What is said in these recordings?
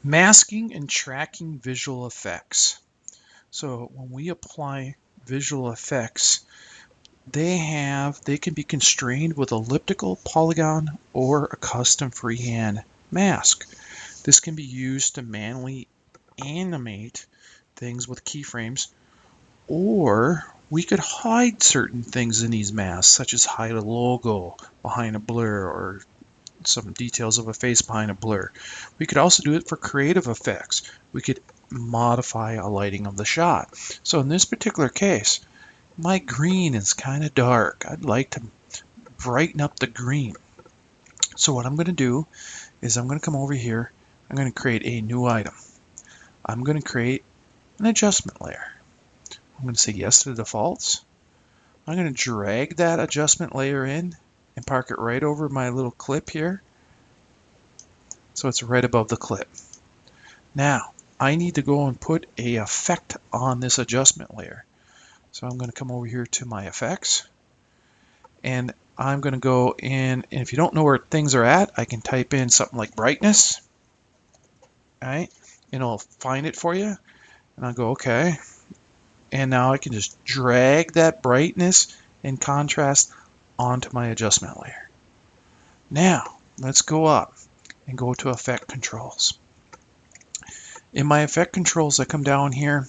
Masking and tracking visual effects. So when we apply visual effects, they can be constrained with elliptical, polygon, or a custom freehand mask. This can be used to manually animate things with keyframes, or we could hide certain things in these masks, such as hide a logo behind a blur or some details of a face behind a blur. We could also do it for creative effects. We could modify a lighting of the shot. So in this particular case, my green is kind of dark. I'd like to brighten up the green. So what I'm going to do is I'm going to come over here. I'm going to create a new item. I'm going to create an adjustment layer. I'm going to say yes to the defaults. I'm going to drag that adjustment layer in and park it right over my little clip here. So it's right above the clip. Now, I need to go and put a effect on this adjustment layer. So I'm going to come over here to my effects, and I'm going to go in, and if you don't know where things are at, I can type in something like brightness, right? And it'll find it for you. And I'll go, okay. And now I can just drag that brightness and contrast onto my adjustment layer. Now, let's go up and go to effect controls. In my effect controls, I come down here,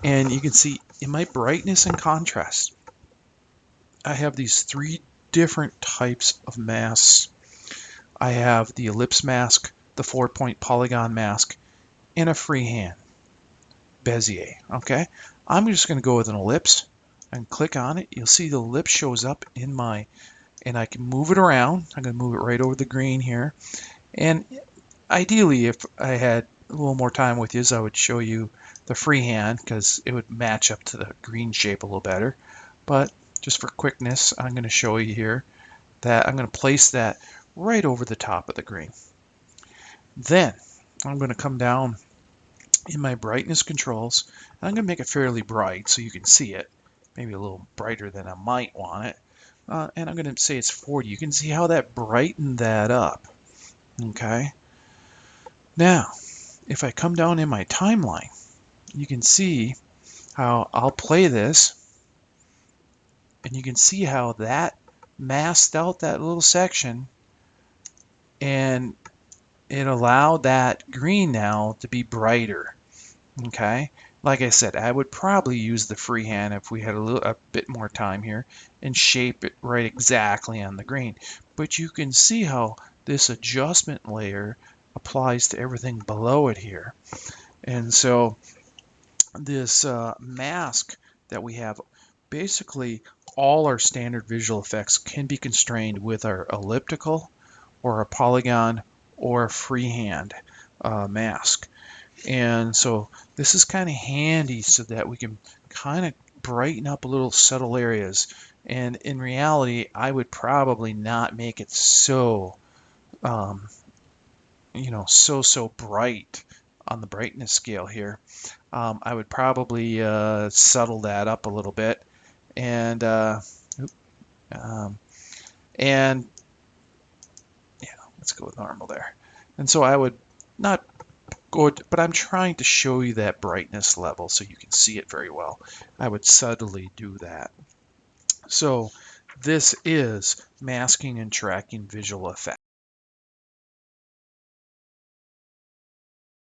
and you can see in my brightness and contrast, I have these three different types of masks. I have the ellipse mask, the 4-point polygon mask, and a freehand Bezier. Okay, I'm just going to go with an ellipse and click on it. You'll see the ellipse shows up in my, and I can move it around. I'm going to move it right over the green here. And ideally, if I had a little more time with you, I would show you the freehand because it would match up to the green shape a little better. But just for quickness, I'm going to show you here that I'm going to place that right over the top of the green. Then I'm going to come down in my brightness controls, and I'm going to make it fairly bright so you can see it, maybe a little brighter than I might want it. And I'm going to say it's 40. You can see how that brightened that up. Okay. Now, if I come down in my timeline, you can see how I'll play this, and you can see how that masked out that little section, and it allowed that green now to be brighter. Okay, like I said, I would probably use the freehand if we had a bit more time here and shape it right exactly on the green. But you can see how this adjustment layer applies to everything below it here. And so this mask that we have, basically all our standard visual effects can be constrained with our elliptical or a polygon or a freehand mask. And so this is kind of handy so that we can kind of brighten up a little subtle areas. And in reality, I would probably not make it so, so bright on the brightness scale here. I would probably settle that up a little bit, and and yeah, let's go with normal there. And so I would not go, but I'm trying to show you that brightness level so you can see it very well. I would subtly do that. So this is masking and tracking visual effects.